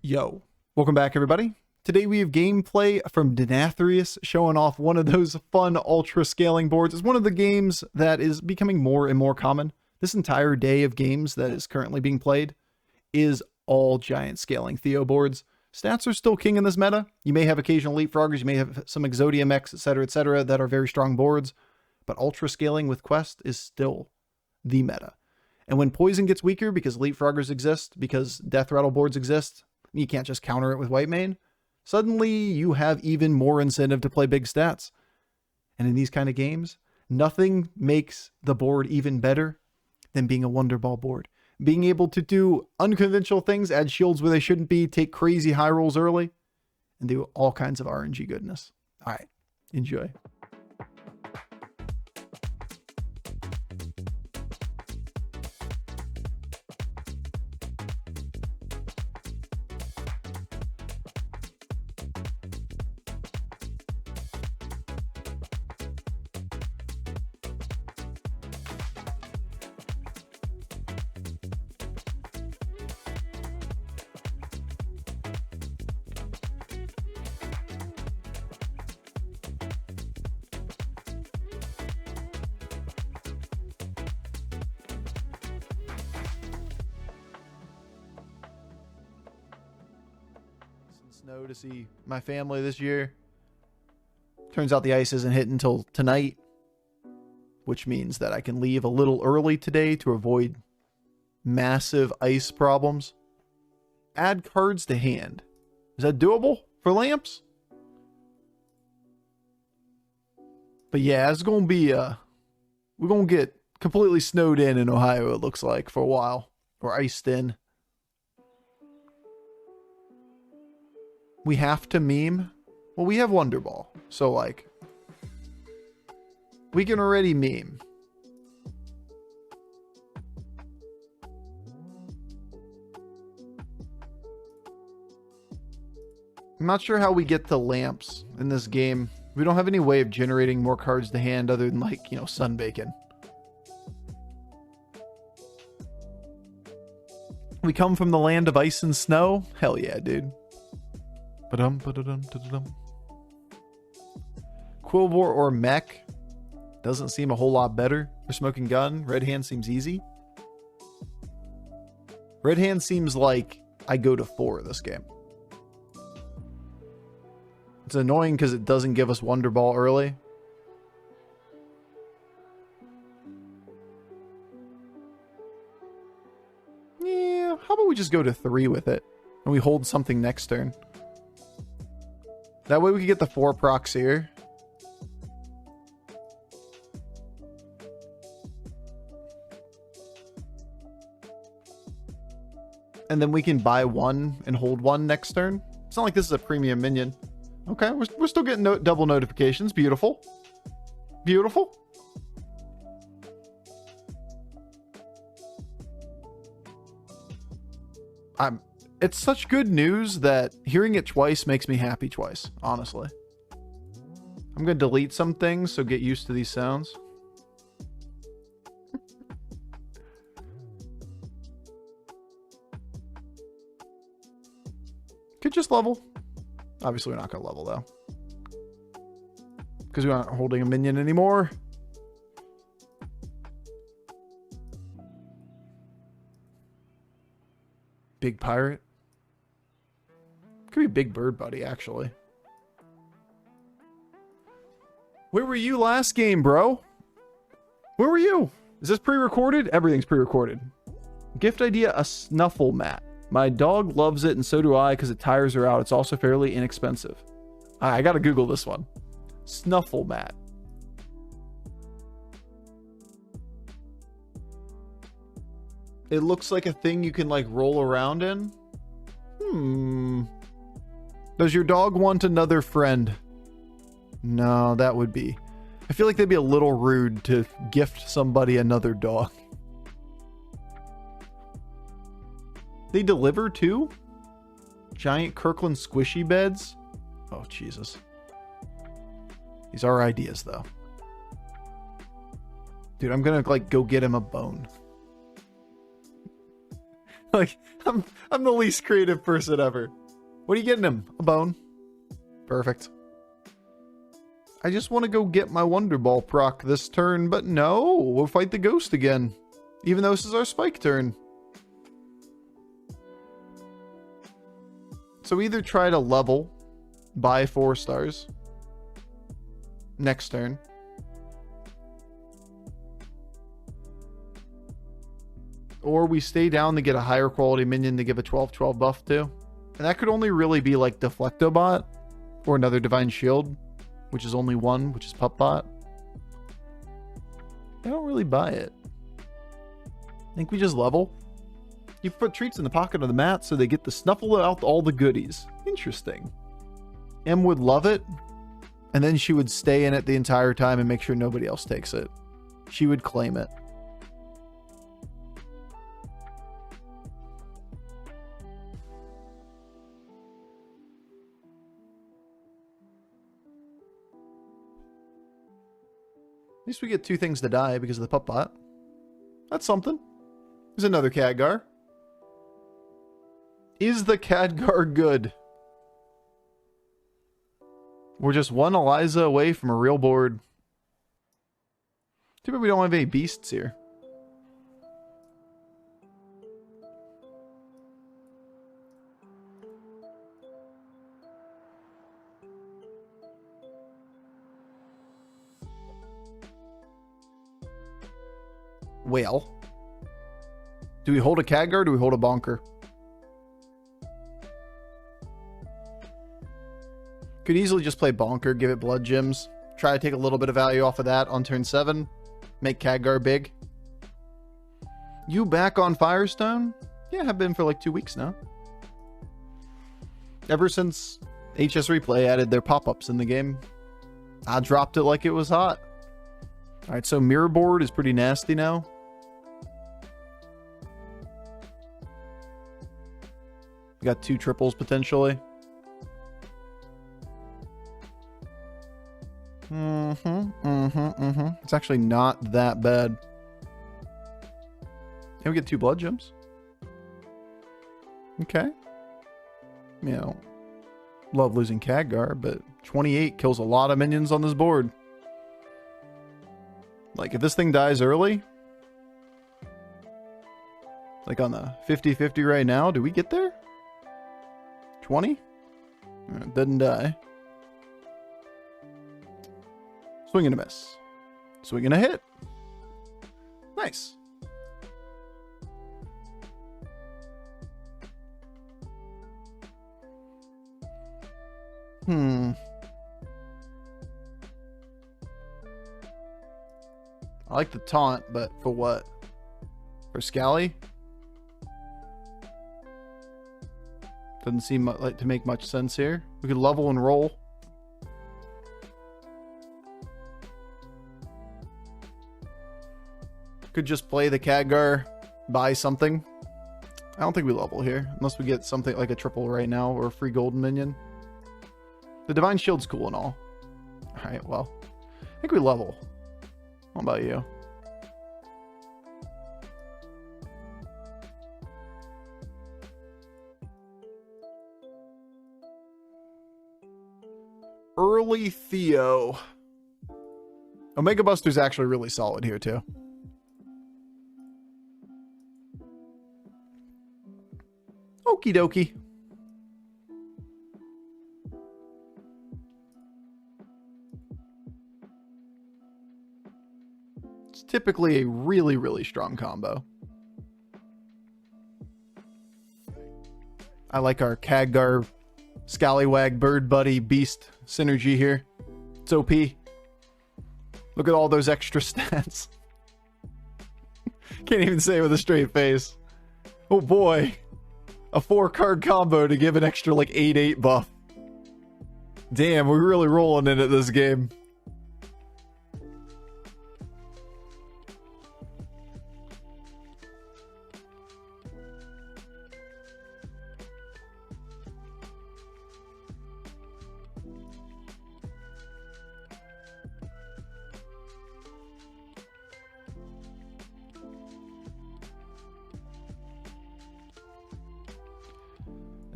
Yo, welcome back everybody. Today we have gameplay from Denathrius showing off one of those fun ultra scaling boards. It's one of the games that is becoming more and more common. This entire day of games that is currently being played is all giant scaling Theo boards. Stats are still king in this meta. You may have occasional leapfroggers, you may have some Exodia mechs, etc., that are very strong boards, but ultra scaling with Quest is still the meta. And when poison gets weaker because leapfroggers exist, because death rattle boards exist, you can't just counter it with white main, suddenly you have even more incentive to play big stats. And in these kind of games, nothing makes the board even better than being a Wonderball board. Being able to do unconventional things, add shields where they shouldn't be, take crazy high rolls early, and do all kinds of RNG goodness. All right, enjoy. Snow to see my family this year. Turns out the ice isn't hit until tonight, which means that I can leave a little early today to avoid massive ice problems. Add cards to hand. Is that doable for lamps? But yeah, it's gonna be we're gonna get completely snowed in Ohio, it looks like, for a while, or iced in. We have to meme. Well, we have Wonderball, so like we can already meme. I'm not sure how we get to lamps in this game. We don't have any way of generating more cards to hand other than, like, you know, sunbacon. We come from the land of ice and snow? Hell yeah, dude. Quillbor or mech doesn't seem a whole lot better for smoking gun. Red hand seems easy. Red hand seems like I go to 4 this game. It's annoying because it doesn't give us Wonderball early. Yeah, how about we just go to 3 with it and we hold something next turn? That way we can get the 4 procs here. And then we can buy 1 and hold 1 next turn. It's not like this is a premium minion. Okay, we're still getting double notifications. Beautiful. Beautiful. It's such good news that hearing it twice makes me happy twice, honestly. I'm going to delete some things, so get used to these sounds. Could just level. Obviously, we're not going to level, though, because we aren't holding a minion anymore. Big pirate. Could be Big Bird Buddy, actually. Where were you last game, bro? Where were you? Is this pre-recorded? Everything's pre-recorded. Gift idea, a snuffle mat. My dog loves it, and so do I, because it tires her out. It's also fairly inexpensive. I gotta Google this one. Snuffle mat. It looks like a thing you can, like, roll around in. Does your dog want another friend? No, that would be... I feel like that'd be a little rude to gift somebody another dog. They deliver too? Giant Kirkland squishy beds? Oh, Jesus. These are ideas, though. Dude, I'm gonna, like, go get him a bone. Like, I'm the least creative person ever. What are you getting him? A bone. Perfect. I just want to go get my Wonderball proc this turn, but no, we'll fight the ghost again. Even though this is our spike turn. So either try to level, buy 4 stars. Next turn. Or we stay down to get a higher quality minion to give a 12/12 buff to. And that could only really be like Deflectobot or another Divine Shield, which is only one, which is Puppbot. I don't really buy it. I think we just level. You put treats in the pocket of the mat so they get to snuffle out all the goodies. Interesting. M would love it, and then she would stay in it the entire time and make sure nobody else takes it. She would claim it. At least we get 2 things to die because of the Puppbot. That's something. There's another Khadgar. Is the Khadgar good? We're just one Eliza away from a real board. Too bad we don't have any beasts here. Well, do we hold a Khadgar or do we hold a Bonker? Could easily just play Bonker, give it blood gems, try to take a little bit of value off of that on turn 7, make Khadgar big. You back on Firestone? Yeah, have been for like 2 weeks now. Ever since HS Replay added their pop-ups in the game, I dropped it like it was hot. Alright, so Mirror Board is pretty nasty now. We got 2 triples potentially. It's actually not that bad. And we get 2 blood gems. Okay. You know, love losing Khadgar, but 28 kills a lot of minions on this board. Like, if this thing dies early, like on the 50-50 right now, do we get there? 20? It didn't die. Swing and a miss. Swing and a hit. Nice. I like the taunt, but for what? For Scally? Doesn't seem like to make much sense here. We could level and roll. Could just play the Khadgar, buy something. I don't think we level here, unless we get something like a triple right now or a free golden minion. The Divine Shield's cool and all. Alright, well, I think we level. What about you? Early Theo. Omega Buster's actually really solid here too. Okie dokie. It's typically a really, really strong combo. I like our Khadgar, Scallywag, Bird Buddy, Beast synergy here. It's OP. Look at all those extra stats. Can't even say it with a straight face. Oh boy. A 4-card combo to give an extra like 8/8 buff. Damn, we're really rolling into this game.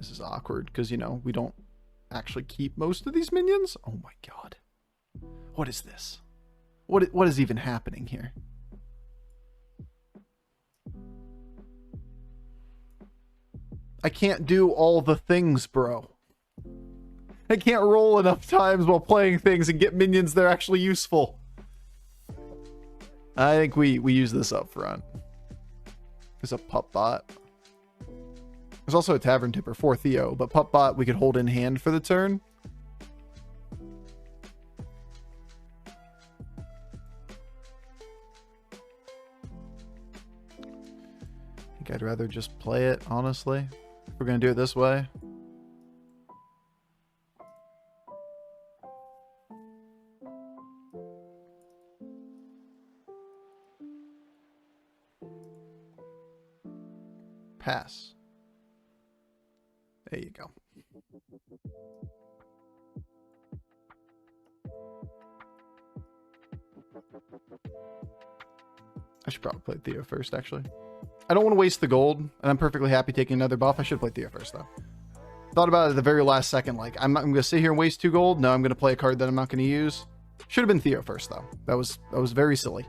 This is awkward because, you know, we don't actually keep most of these minions. Oh my god. What is this? What is even happening here? I can't do all the things, bro. I can't roll enough times while playing things and get minions that are actually useful. I think we use this up front. There's a pup bot. There's also a tavern tipper for Theo, but pup bot we could hold in hand for the turn. I think I'd rather just play it, honestly. If we're gonna do it this way. Pass. There you go. I should probably play Theo first, actually. I don't want to waste the gold, and I'm perfectly happy taking another buff. I should play Theo first, though. Thought about it at the very last second, like, I'm not going to sit here and waste 2 gold. No, I'm going to play a card that I'm not going to use. Should have been Theo first, though. That was very silly.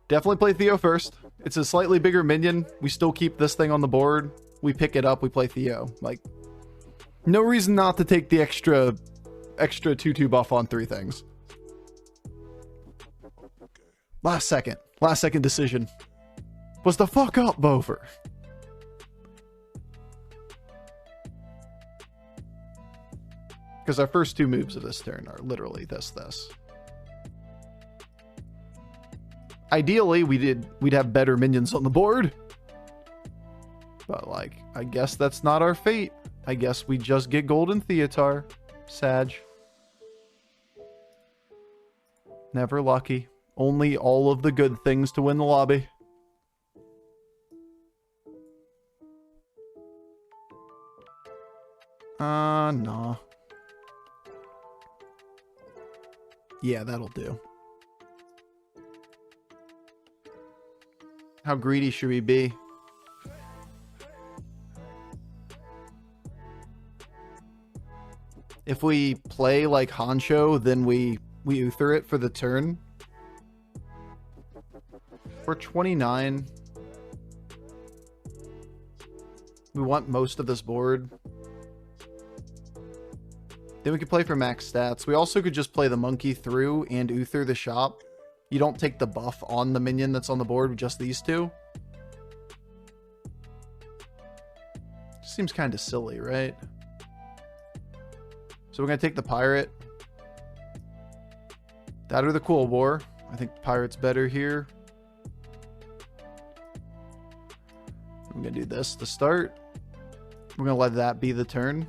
Definitely play Theo first. It's a slightly bigger minion. We still keep this thing on the board. We pick it up, we play Theo. Like, no reason not to take the extra 2/2 buff on 3 things. Last second decision was to fuck up Bofur. Because our first 2 moves of this turn are literally this. Ideally, we'd have better minions on the board. But, like, I guess that's not our fate. I guess we just get Golden Theatar. Sag. Never lucky. Only all of the good things to win the lobby. Nah. Yeah, that'll do. How greedy should we be? If we play like Honcho, then we Uther it for the turn. We're 29. We want most of this board. Then we could play for max stats. We also could just play the monkey through and Uther the shop. You don't take the buff on the minion that's on the board with just these 2. Seems kind of silly, right? So we're going to take the pirate. That or the Cool War. I think the pirate's better here. I'm going to do this to start. We're going to let that be the turn.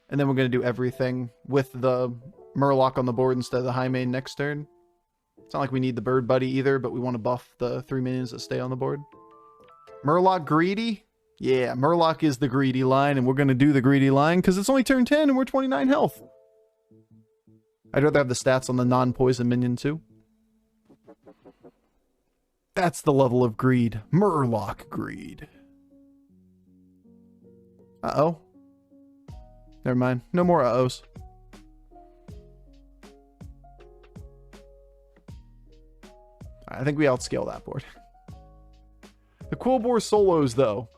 And then we're going to do everything with the Murloc on the board instead of the high main next turn. It's not like we need the bird buddy either, but we want to buff the 3 minions that stay on the board. Murloc greedy? Yeah, Murloc is the greedy line, and we're going to do the greedy line because it's only turn 10 and we're 29 health. I'd rather have the stats on the non-poison minion too. That's the level of greed. Murloc greed. Uh-oh. Never mind. No more uh-ohs. I think we outscale that board. The Cool Boar solos, though.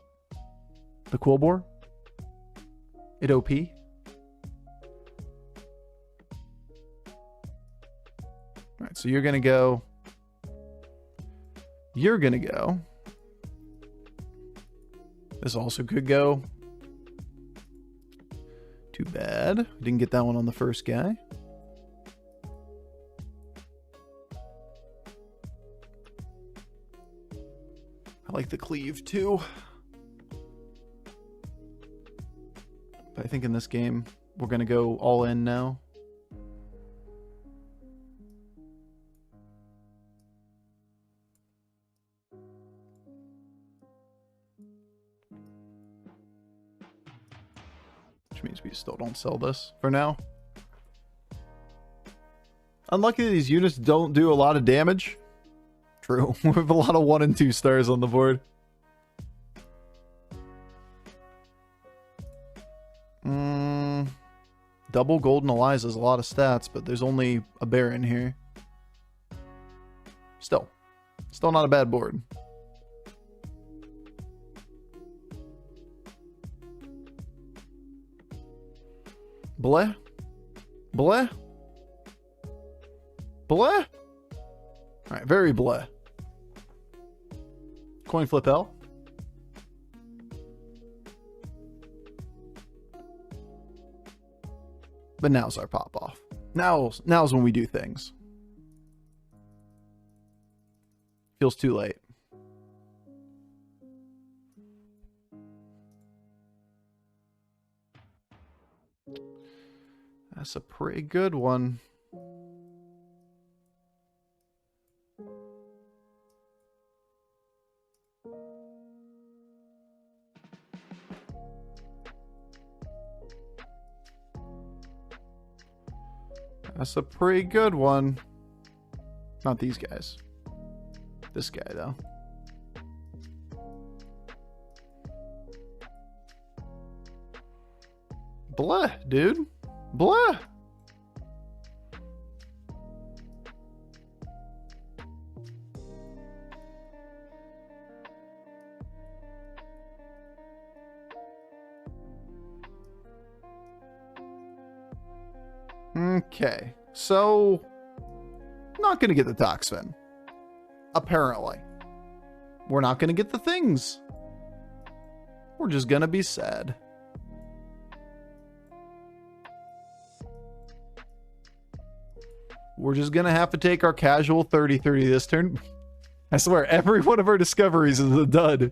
The Cool Boar? It OP? Alright, so you're gonna go. You're gonna go. This also could go. Too bad. Didn't get that one on the first guy. I like the cleave too. But I think in this game, we're going to go all in now. Which means we still don't sell this for now. Unlucky that these units don't do a lot of damage. True. We have a lot of 1 and 2 stars on the board. Double Golden Eliza is a lot of stats, but there's only a Baron here. Still not a bad board. Bleh. Bleh. Bleh. Alright, very bleh. Coin flip L. But now's our pop off. Now's when we do things. Feels too late. That's a pretty good one. That's a pretty good one. Not these guys. This guy, though. Blah, dude. Blah. Okay, so not gonna get the Toxfin. Apparently. We're not gonna get the things. We're just gonna be sad. We're just gonna have to take our casual 30-30 this turn. I swear, every one of our discoveries is a dud.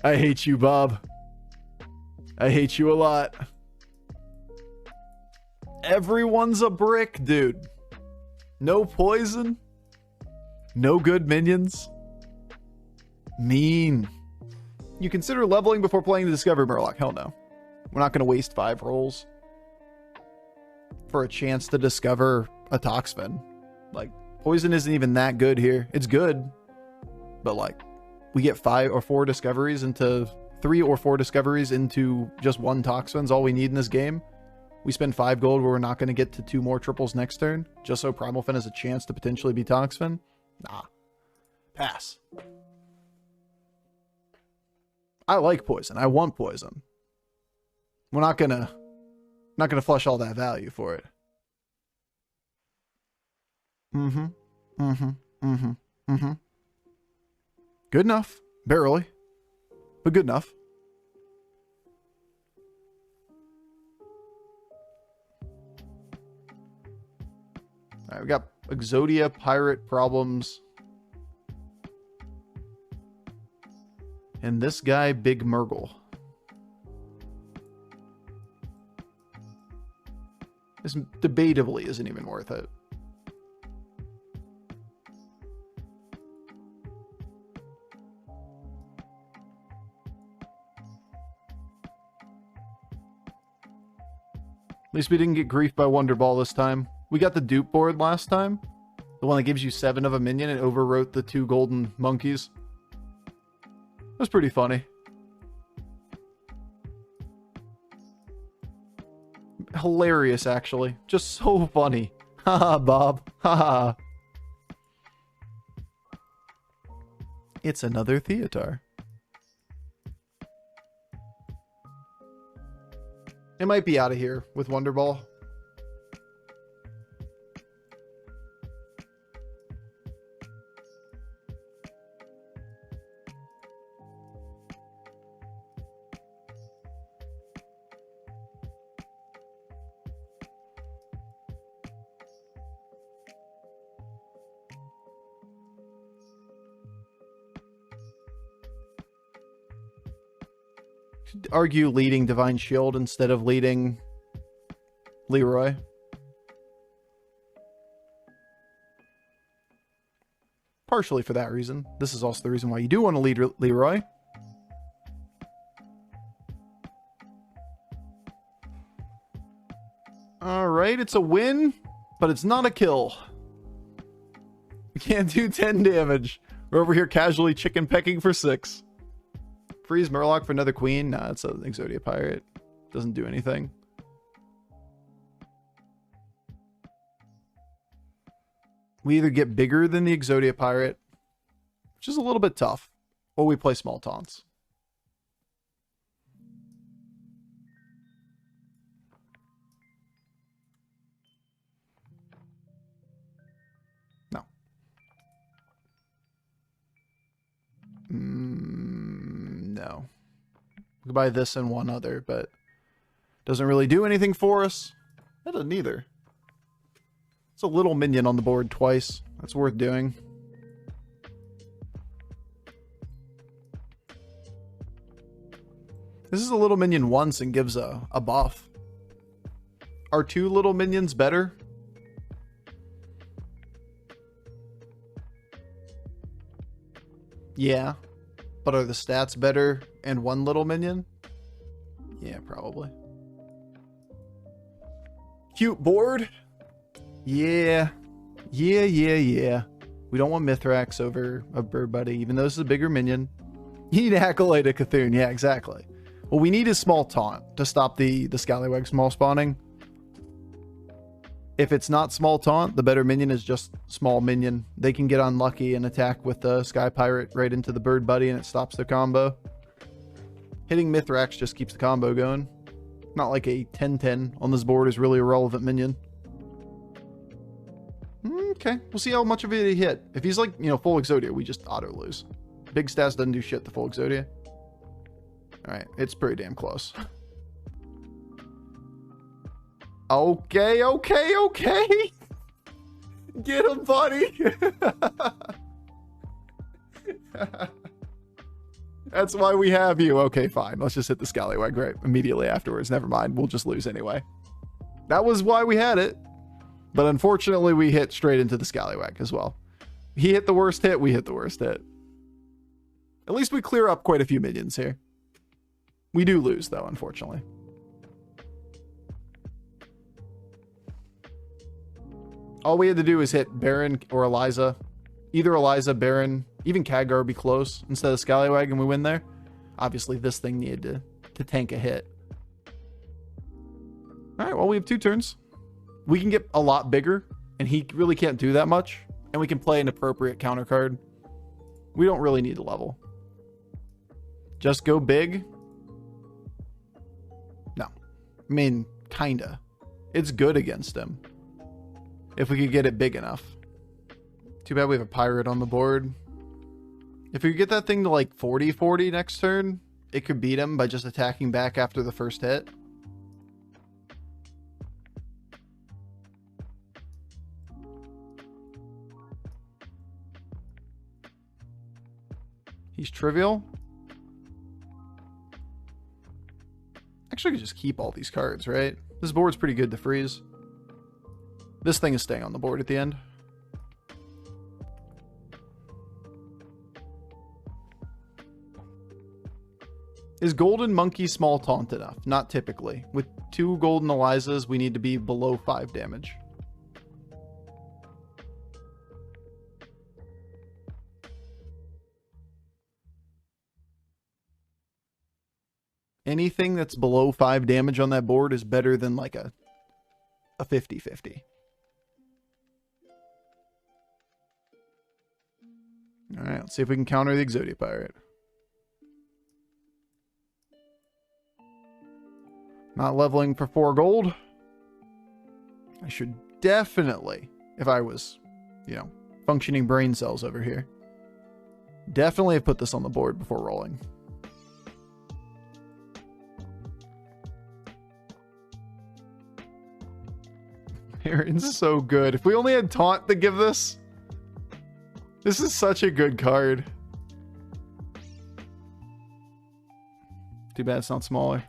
I hate you, Bob. I hate you a lot. Everyone's a brick, dude. No poison. No good minions. Mean. You consider leveling before playing the Discovery Murloc? Hell no. We're not going to waste 5 rolls for a chance to discover a Toxfin. Like, poison isn't even that good here. It's good, but like, we get 5 or 4 discoveries into 3 or 4 discoveries into just 1 Toxfin's all we need in this game. We spend 5 gold where we're not going to get to 2 more triples next turn, just so Primal Fin has a chance to potentially be Toxfin. Nah. Pass. I like poison. I want poison. We're not gonna flush all that value for it. Good enough. Barely. But good enough. Alright, we got Exodia, Pirate Problems. And this guy, Big Murgle. This debatably isn't even worth it. At least we didn't get griefed by Wonderball this time. We got the dupe board last time. The one that gives you 7 of a minion and overwrote the 2 golden monkeys. It was pretty funny. Hilarious, actually. Just so funny. Haha, Bob. Haha. It's another Theatar. It might be out of here with Wonderball. Argue leading Divine Shield instead of leading Leroy. Partially for that reason. This is also the reason why you do want to lead Leroy. Alright, it's a win, but it's not a kill. We can't do 10 damage. We're over here casually chicken pecking for 6. Freeze Murloc for another queen? Nah, it's an Exodia Pirate. Doesn't do anything. We either get bigger than the Exodia Pirate, which is a little bit tough, or we play small taunts. No. No. We can buy this and one other, but doesn't really do anything for us. That doesn't either. It's a little minion on the board twice. That's worth doing. This is a little minion once and gives a buff. Are 2 little minions better? Yeah. But are the stats better and 1 little minion? Yeah, probably. Cute board. Yeah. Yeah. We don't want Mithrax over a Bird Buddy, even though this is a bigger minion. You need Acolyte of Cthulhu. Yeah, exactly. What we need is Small Taunt to stop the Scallywag small spawning. If it's not Small Taunt, the better minion is just Small Minion. They can get unlucky and attack with the Sky Pirate right into the Bird Buddy and it stops their combo. Hitting Mithrax just keeps the combo going. Not like a 10-10 on this board is really a relevant minion. Okay, we'll see how much of it he hit. If he's like, full Exodia, we just auto lose. Big stats doesn't do shit to full Exodia. Alright, it's pretty damn close. Okay. Get him, buddy. That's why we have you. Okay, fine. Let's just hit the Scallywag right immediately afterwards. Never mind. We'll just lose anyway. That was why we had it. But unfortunately, we hit straight into the Scallywag as well. He hit the worst hit. We hit the worst hit. At least we clear up quite a few minions here. We do lose, though, unfortunately. All we had to do is hit Baron or Eliza. Either Eliza, Baron, even Khadgar would be close instead of Scallywag, and we win there. Obviously, this thing needed to tank a hit. All right, well, we have 2 turns. We can get a lot bigger, and he really can't do that much. And we can play an appropriate counter card. We don't really need a level. Just go big. No. I mean, kinda. It's good against him. If we could get it big enough. Too bad we have a pirate on the board. If we could get that thing to like 40-40 next turn, it could beat him by just attacking back after the first hit. He's trivial. Actually, I could just keep all these cards, right? This board's pretty good to freeze. This thing is staying on the board at the end. Is Golden Monkey small taunt enough? Not typically. With 2 Golden Elizas, we need to be below 5 damage. Anything that's below 5 damage on that board is better than like a 50-50. Alright, let's see if we can counter the Exodia Pirate. Not leveling for 4 gold. I should definitely, if I was, functioning brain cells over here, definitely have put this on the board before rolling. Baron's so good. If we only had Taunt to give this. This is such a good card. Too bad it's not smaller.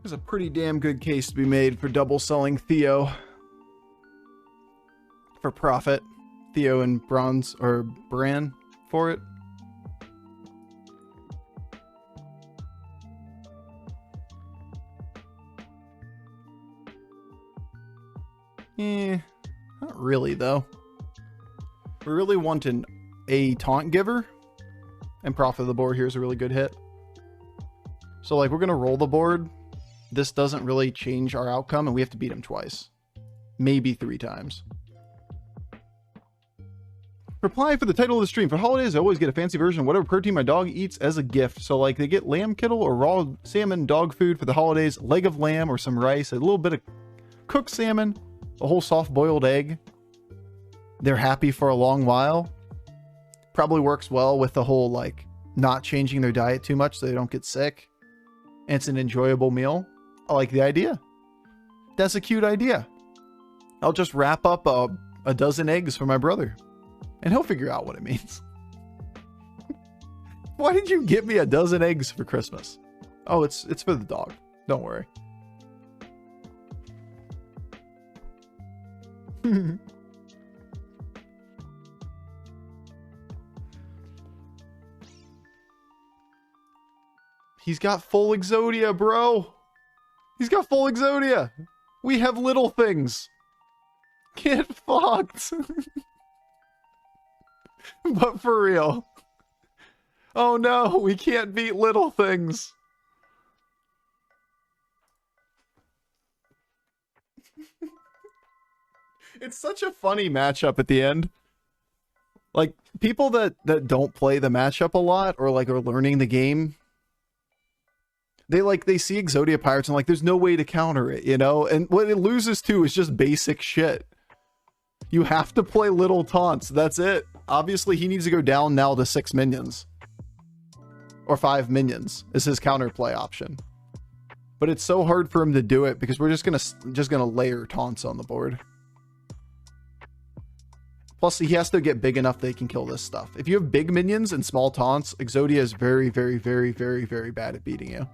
There's a pretty damn good case to be made for double selling Theo for profit. Theo and Bronze or Bran. for it. Not really though. We're really wanting a taunt giver, and Prophet of the Board here is a really good hit. So like we're gonna roll the board. This doesn't really change our outcome, and we have to beat him twice, maybe 3 times. Reply for the title of the stream. For holidays, I always get a fancy version of whatever protein my dog eats as a gift. So like they get lamb kibble or raw salmon dog food for the holidays, leg of lamb or some rice, a little bit of cooked salmon, a whole soft boiled egg. They're happy for a long while. Probably works well with the whole like not changing their diet too much so they don't get sick. And it's an enjoyable meal. I like the idea. That's a cute idea. I'll just wrap up a dozen eggs for my brother, and he'll figure out what it means. Why did you get me a dozen eggs for Christmas? Oh, it's for the dog. Don't worry. He's got full Exodia, bro. He's got full Exodia. We have little things. Get fucked. But for real. Oh no, we can't beat little things. It's such a funny matchup at the end. Like, people that don't play the matchup a lot, or like are learning the game, they see Exodia Pirates and like there's no way to counter it, you know? And what it loses to is just basic shit. You have to play little taunts. That's it. Obviously, he needs to go down now to 6 minions. Or 5 minions is his counterplay option. But it's so hard for him to do it because we're just gonna layer taunts on the board. Plus, he has to get big enough that he can kill this stuff. If you have big minions and small taunts, Exodia is very, very, very, very, very bad at beating you.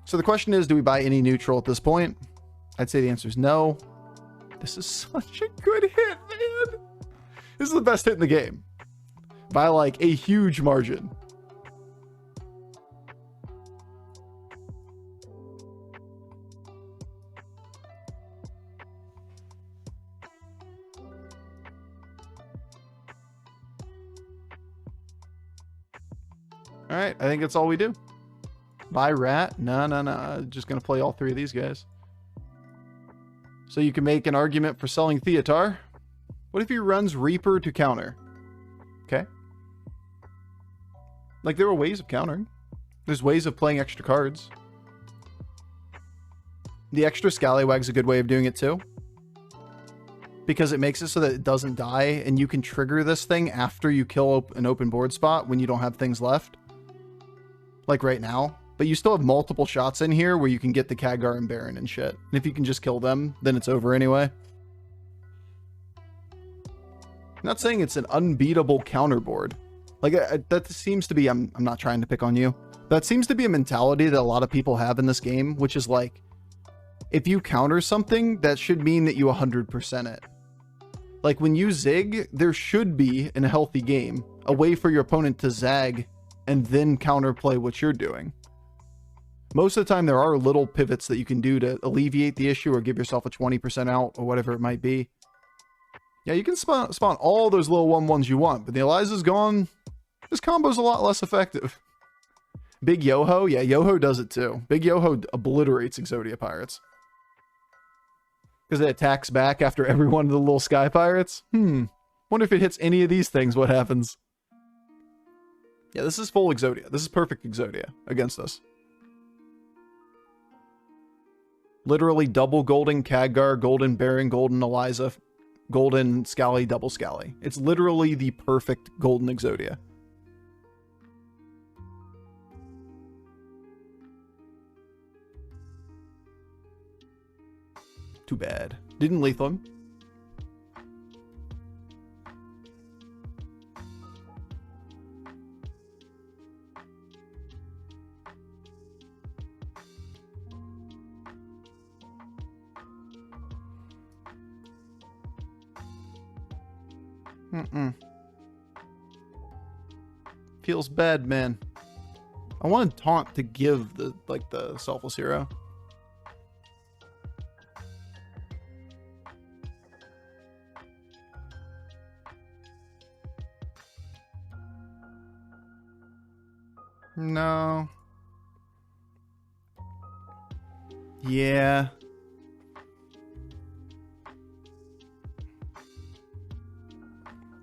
So the question is, do we buy any neutral at this point? I'd say the answer is no. This is such a good hit, man. This is the best hit in the game. By like a huge margin. All right, I think that's all we do. Buy rat? No. Just gonna play all 3 of these guys. So you can make an argument for selling Theatar. What if he runs Reaper to counter? Okay. Like, there are ways of countering. There's ways of playing extra cards. The extra Scallywag's a good way of doing it too, because it makes it so that it doesn't die, and you can trigger this thing after you kill an open board spot when you don't have things left. Like right now. But you still have multiple shots in here where you can get the Khadgar and Baron and shit. And if you can just kill them, then it's over anyway. I'm not saying it's an unbeatable counter board. Like, that seems to be, I'm not trying to pick on you. That seems to be a mentality that a lot of people have in this game, which is like, if you counter something, that should mean that you 100% it. Like, when you zig, there should be, in a healthy game, a way for your opponent to zag and then counterplay what you're doing. Most of the time, there are little pivots that you can do to alleviate the issue or give yourself a 20% out or whatever it might be. Yeah, you can spawn all those little 1/1s you want, but the Eliza's gone. This combo's a lot less effective. Big Yoho? Yeah, Yoho does it too. Big Yoho obliterates Exodia Pirates. Because it attacks back after every one of the little Sky Pirates. Wonder if it hits any of these things, what happens? Yeah, this is full Exodia. This is perfect Exodia against us. Literally double golden Khadgar, golden Baron, golden Eliza, golden Scally, double Scally. It's literally the perfect golden Exodia. Too bad. Didn't lethal him. feels bad, man. I wanted Taunt to give the selfless hero. No. Yeah.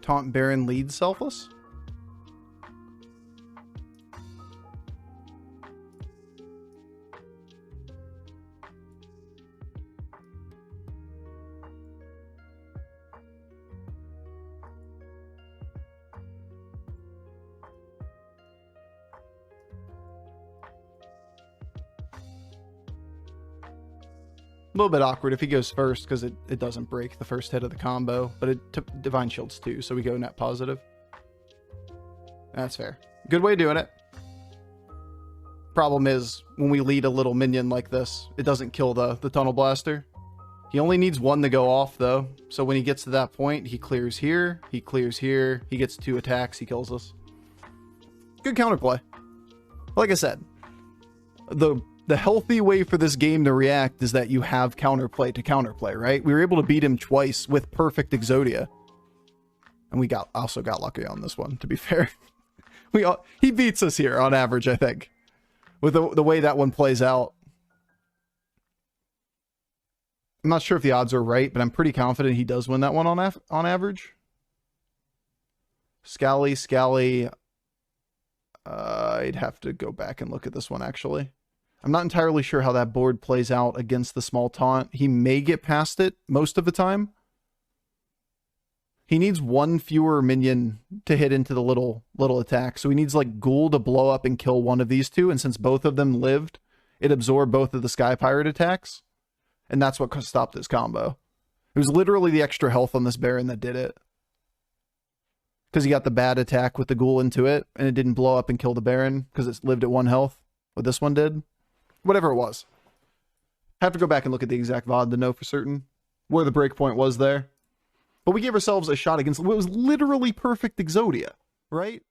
Taunt Baron leads selfless? A little bit awkward if he goes first because it doesn't break the first hit of the combo, but it Divine Shields too, so we go net positive. That's fair. Good way of doing it. Problem is, when we lead a little minion like this, it doesn't kill the Tunnel Blaster. He only needs one to go off though, so when he gets to that point, he clears here, he gets 2 attacks, he kills us. Good counterplay. Like I said, the healthy way for this game to react is that you have counterplay to counterplay, right? We were able to beat him twice with perfect Exodia. And we also got lucky on this one, to be fair. He beats us here on average, I think. With the way that one plays out. I'm not sure if the odds are right, but I'm pretty confident he does win that one on average. Scally. I'd have to go back and look at this one, actually. I'm not entirely sure how that board plays out against the small taunt. He may get past it most of the time. He needs one fewer minion to hit into the little attack. So he needs like Ghoul to blow up and kill one of these two. And since both of them lived, it absorbed both of the Sky Pirate attacks. And that's what stopped his combo. It was literally the extra health on this Baron that did it. Because he got the bad attack with the Ghoul into it. And it didn't blow up and kill the Baron because it lived at 1 health. What this one did. Whatever it was. I have to go back and look at the exact VOD to know for certain where the breakpoint was there. But we gave ourselves a shot against what was literally perfect Exodia, right?